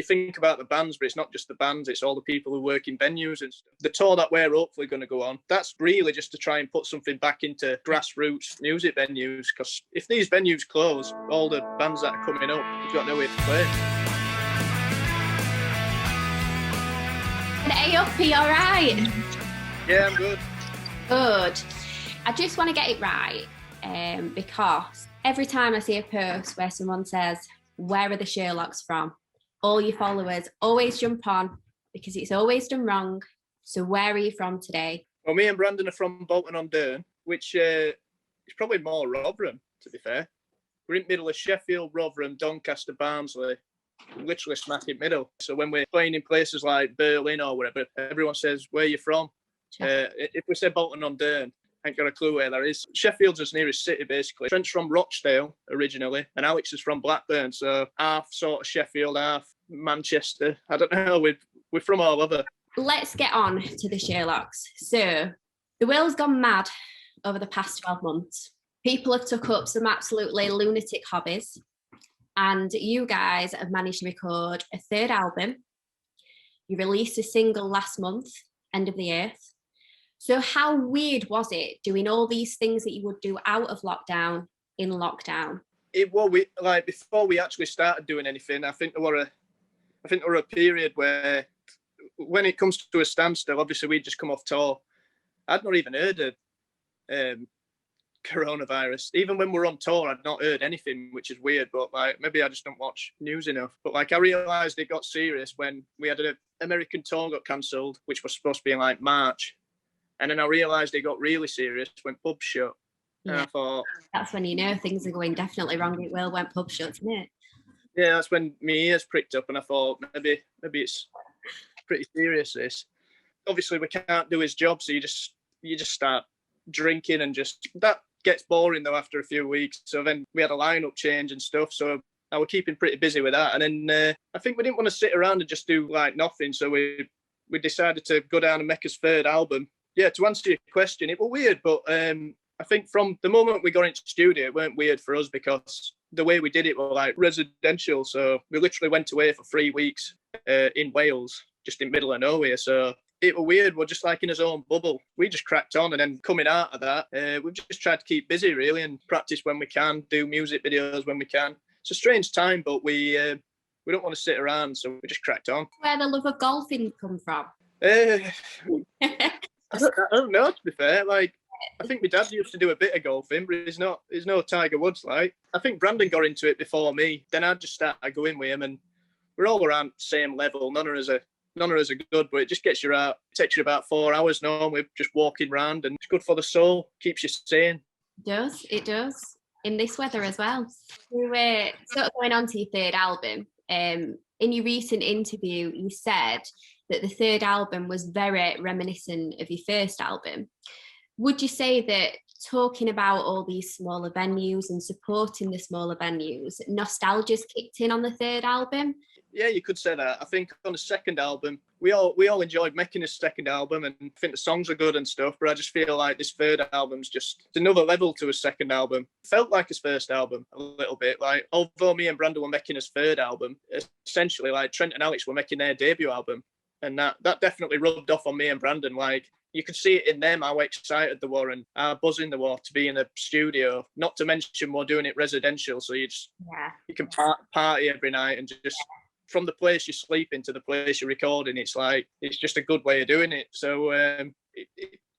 You think about the bands, but it's not just the bands, it's all the people who work in venues and stuff. The tour that we're hopefully going to go on, that's really just to try and put something back into grassroots music venues, because if these venues close, all the bands that are coming up, we've got nowhere to play. Hey, Uppy, all right? Yeah, I'm good. Good. I just want to get it right, because every time I see a post where someone says, "Where are the Sherlocks from?" all your followers always jump on because it's always done wrong. So where are you from today? Well, me and Brandon are from Bolton-on-Dearne, which is probably more Rotherham, to be fair. We're in the middle of Sheffield, Rotherham, Doncaster, Barnsley, literally smack in the middle. So when we're playing in places like Berlin or wherever, everyone says, "Where are you from?" If we say Bolton-on-Dearne, I ain't got a clue where that is. Sheffield's as nearest city, basically. Trent's from Rochdale originally, and Alex is from Blackburn. So half sort of Sheffield, half Manchester. I don't know. We're from all over. Let's get on to the Sherlocks. So the world's gone mad over the past 12 months. People have took up some absolutely lunatic hobbies, and you guys have managed to record a third album. You released a single last month, End of the Earth. So how weird was it doing all these things that you would do out of lockdown in lockdown? Before we actually started doing anything, I think there were a period where, when it comes to a standstill, obviously we'd just come off tour. I'd not even heard of coronavirus. Even when we're on tour, I'd not heard anything, which is weird. But maybe I just don't watch news enough. But I realised it got serious when we had an American tour got cancelled, which was supposed to be in March. And then I realised it got really serious when pubs shut. Yeah. And I thought, that's when you know things are going definitely wrong. It will when pubs shut, isn't it? Yeah, that's when my ears pricked up, and I thought maybe it's pretty serious. This, obviously, we can't do his job, so you just start drinking, and just that gets boring though after a few weeks. So then we had a lineup change and stuff. So I was keeping pretty busy with that, and then I think we didn't want to sit around and just do nothing. So we decided to go down and make his third album. Yeah, to answer your question, it was weird, but I think from the moment we got into the studio, it weren't weird for us because the way we did it was residential. So we literally went away for 3 weeks in Wales, just in the middle of nowhere. So it was weird. We're just in his own bubble. We just cracked on, and then coming out of that, we've just tried to keep busy really and practice when we can, do music videos when we can. It's a strange time, but we don't want to sit around, so we just cracked on. Where the love of golfing come from? I don't know, to be fair. I think my dad used to do a bit of golfing, but he's no Tiger Woods. I think Brandon got into it before me. Then I just started going with him, and we're all around the same level. None of us are good, but it just gets you out. It takes you about 4 hours normally, just walking around, and it's good for the soul. Keeps you sane. It does. In this weather as well. We're sort of going on to your third album. In your recent interview, you said that the third album was very reminiscent of your first album. Would you say that talking about all these smaller venues and supporting the smaller venues, nostalgia's kicked in on the third album? Yeah, you could say that. I think on the second album, we all enjoyed making this second album, and I think the songs are good and stuff, but I just feel like this third album's just another level to his second album. It felt like his first album a little bit. Although me and Brandon were making his third album, essentially Trent and Alex were making their debut album. And that definitely rubbed off on me and Brandon. You could see it in them, how excited they were and how buzzing they were to be in a studio. Not to mention we're doing it residential, so you can party every night and just from the place you sleep into the place you're recording. It's just a good way of doing it. So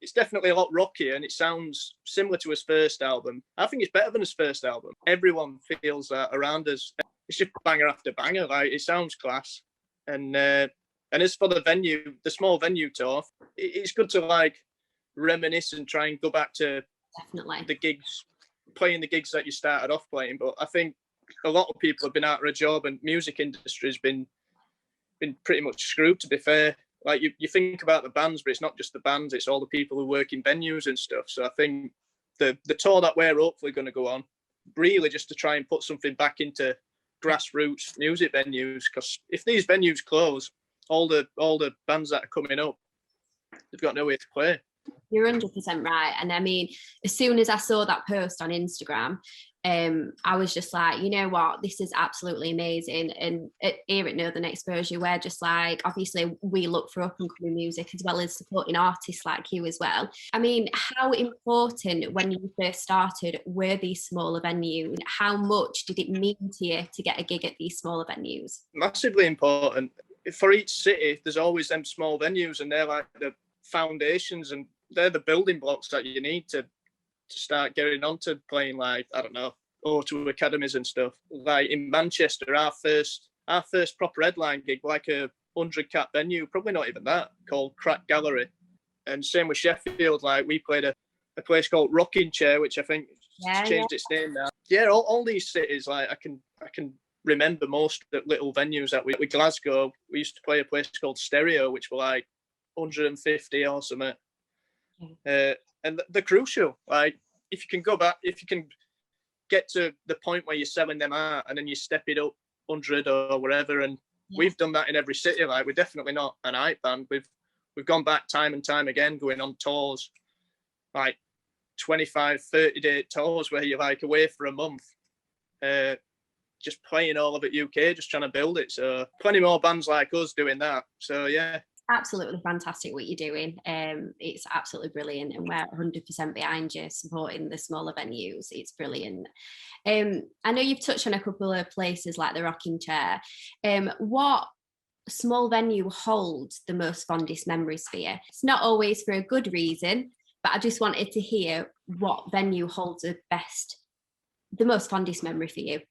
it's definitely a lot rockier, and it sounds similar to his first album. I think it's better than his first album. Everyone feels that around us. It's just banger after banger. It sounds class. And as for the venue, the small venue tour, it's good to reminisce and try and go back to the gigs, playing the gigs that you started off playing. But I think a lot of people have been out of a job, and music industry has been pretty much screwed, to be fair. You think about the bands, but it's not just the bands, it's all the people who work in venues and stuff. So I think the tour that we're hopefully going to go on, really just to try and put something back into grassroots music venues, because if these venues close, all the bands that are coming up, they've got nowhere to play. You're 100% right. And I mean, as soon as I saw that post on Instagram, I was just like, you know what, this is absolutely amazing. And here at Northern Exposure, we're just like, obviously we look for up and coming music as well as supporting artists like you as well. I mean, how important when you first started were these smaller venues? How much did it mean to you to get a gig at these smaller venues? Massively important. For each city, there's always them small venues, and they're like the foundations, and they're the building blocks that you need to start getting onto playing, like, I don't know, O2 academies and stuff. Like in Manchester, our first proper headline gig, like a 100 cap venue, probably not even that, called Crack Gallery. And same with Sheffield, like we played a place called Rocking Chair, which I think changed its name now. Yeah, all these cities, like I can remember most of the little venues that with Glasgow, we used to play a place called Stereo, which were like 150 or something. And they're crucial. Like if you can go back, if you can get to the point where you're selling them out and then you step it up 100 or whatever, and we've done that in every city. Like we're definitely not an hype band. We've gone back time and time again, going on tours, like 25, 30-day tours where you're like away for a month, just playing all over UK, just trying to build it. So plenty more bands like us doing that. So yeah. Absolutely fantastic what you're doing. It's absolutely brilliant, and we're 100% behind you supporting the smaller venues. It's brilliant. I know you've touched on a couple of places like the Rocking Chair. What small venue holds the most fondest memories for you? It's not always for a good reason, but I just wanted to hear what venue holds the most fondest memory for you.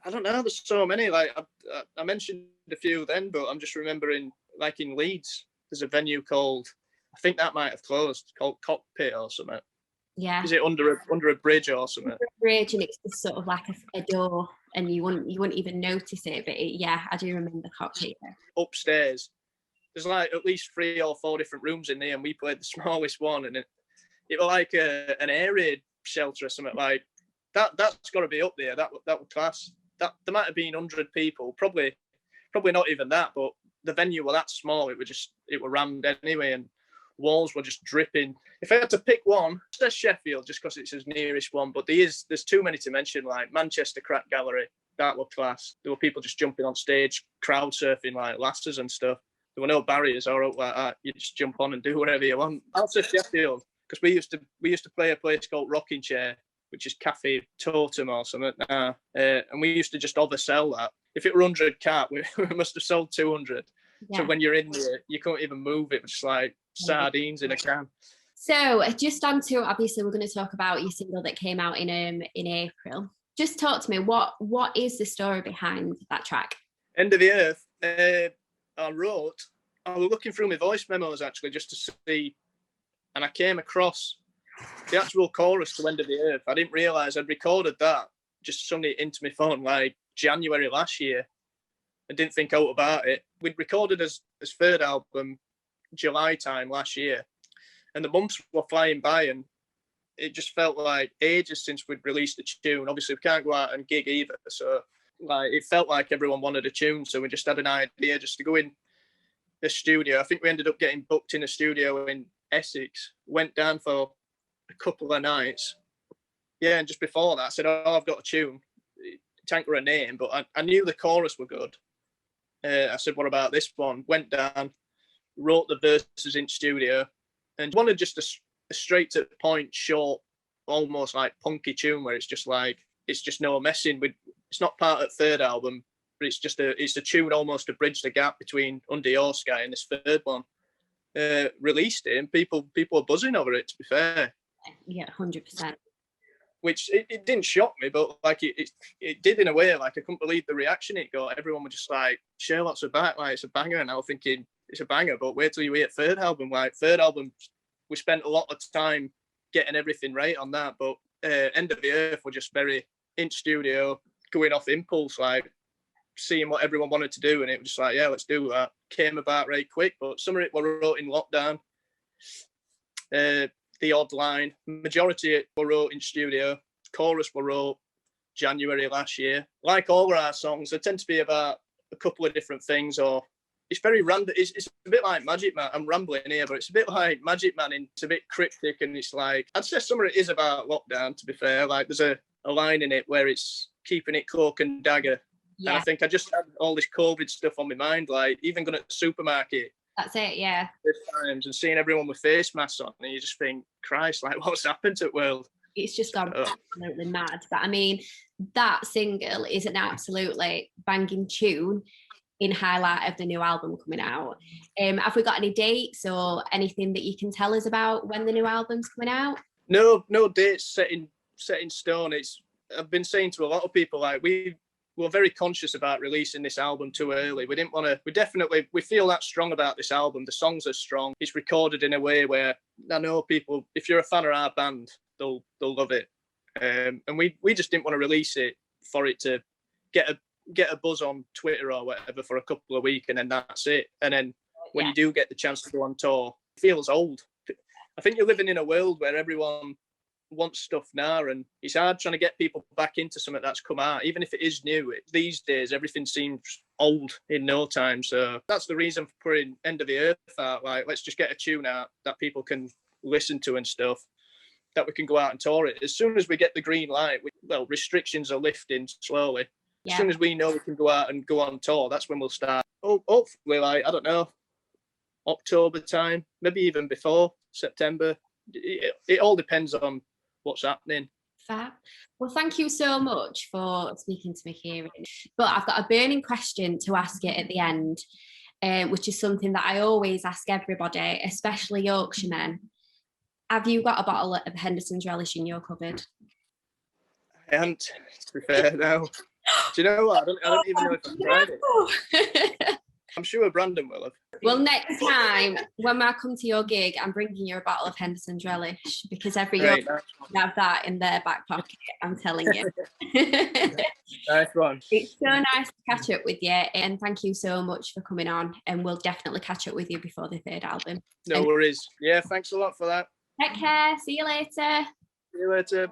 I don't know, there's so many. Like I mentioned a few then, but I'm just remembering, like in Leeds, there's a venue called, I think that might have closed, called Cockpit or something. Yeah. Is it under a bridge or something? Under a bridge, and it's just sort of like a door, and you wouldn't even notice it. But yeah, I do remember Cockpit. Upstairs, there's like at least 3 or 4 different rooms in there, and we played the smallest one, and it was like an air raid shelter or something like that. That's got to be up there. That was class. That there might have been 100 people, probably not even that, but the venue were that small, it were rammed anyway, and walls were just dripping. If I had to pick one, there's Sheffield, just because it's his nearest one, but there's too many to mention. Like Manchester Crack Gallery, that were class. There were people just jumping on stage, crowd surfing like lasses and stuff. There were no barriers or out like that. You just jump on and do whatever you want. Also Sheffield, because we used to play a place called Rocking Chair, which is Cafe Totem or something now, and we used to just oversell that. If it were 100 cap, we must have sold 200. Yeah. So when you're in there, you couldn't even move. It was just like sardines in a can. So just on to, obviously, we're going to talk about your single that came out in April. Just talk to me, what is the story behind that track? End of the Earth. I was looking through my voice memos actually just to see, and I came across the actual chorus to End of the Earth. I didn't realise I'd recorded that, just sung it into my phone like January last year. I didn't think out about it. We'd recorded his third album July time last year, and the months were flying by, and it just felt like ages since we'd released a tune. Obviously, we can't go out and gig either, so like it felt like everyone wanted a tune, so we just had an idea just to go in the studio. I think we ended up getting booked in a studio in Essex, went down for a couple of nights. Yeah, and just before that, I said, "Oh, I've got a tune." Tanker a name, but I knew the chorus were good. I said, "What about this one?" Went down, wrote the verses in studio, and wanted just a straight to the point, short, almost like punky tune where it's just no messing with. It's not part of the third album, but it's a tune almost to bridge the gap between Under Your Sky and this third one. Released it, and people were buzzing over it. To be fair, yeah, 100%. Which it didn't shock me, but like it did in a way. Like I couldn't believe the reaction it got. Everyone was just like, "Sherlocks are back!" Like it's a banger, and I was thinking it's a banger. But wait till you hear third album. Like third album, we spent a lot of time getting everything right on that. But End of the Earth were just very in studio, going off impulse, like seeing what everyone wanted to do, and it was just like, yeah, let's do that. Came about very quick, but some of it were wrote in lockdown. The odd line, majority were wrote in studio. Chorus were wrote January last year. Like all of our songs, they tend to be about a couple of different things, or it's very random. It's a bit like Magic Man. I'm rambling here, but it's a bit like Magic Man. It's a bit cryptic, and it's like, I'd say some of it is about lockdown, to be fair. Like there's a line in it where it's keeping it cloak and dagger. Yeah. And I think I just had all this COVID stuff on my mind, like even going to the supermarket. That's it, yeah. Times and seeing everyone with face masks on, and you just think, Christ, like what's happened to the world? It's just gone absolutely mad. But I mean, that single is an absolutely banging tune in highlight of the new album coming out. Have we got any dates or anything that you can tell us about when the new album's coming out? No dates set in stone. I've been saying to a lot of people, like we were very conscious about releasing this album too early. We didn't want to. We feel that strong about this album. The songs are strong. It's recorded in a way where I know people, if you're a fan of our band, they'll love it. And we just didn't want to release it for it to get a buzz on Twitter or whatever for a couple of weeks, and then that's it. And then when you do get the chance to go on tour, it feels old. I think you're living in a world where everyone wants stuff now, and it's hard trying to get people back into something that's come out, even if it is new. These days everything seems old in no time, so that's the reason for putting End of the Earth out. Like, let's just get a tune out that people can listen to and stuff, that we can go out and tour it. As soon as we get the green light, restrictions are lifting slowly. As soon as we know we can go out and go on tour, that's when we'll start. Hopefully, like, I don't know, October time, maybe even before September. It all depends on what's happening. Fab. Well, thank you so much for speaking to me, Kieran. But I've got a burning question to ask you at the end, which is something that I always ask everybody, especially Yorkshiremen. Have you got a bottle of Henderson's Relish in your cupboard? I haven't, to be fair, now. Do you know what? I don't even know if I've tried it. I'm sure Brandon will have. Well, next time when I come to your gig, I'm bringing you a bottle of Henderson's Relish, because every year they have that in their back pocket, I'm telling you. Nice one. It's so nice to catch up with you, and thank you so much for coming on, and we'll definitely catch up with you before the third album. No worries. Yeah, thanks a lot for that. Take care. See you later. See you later.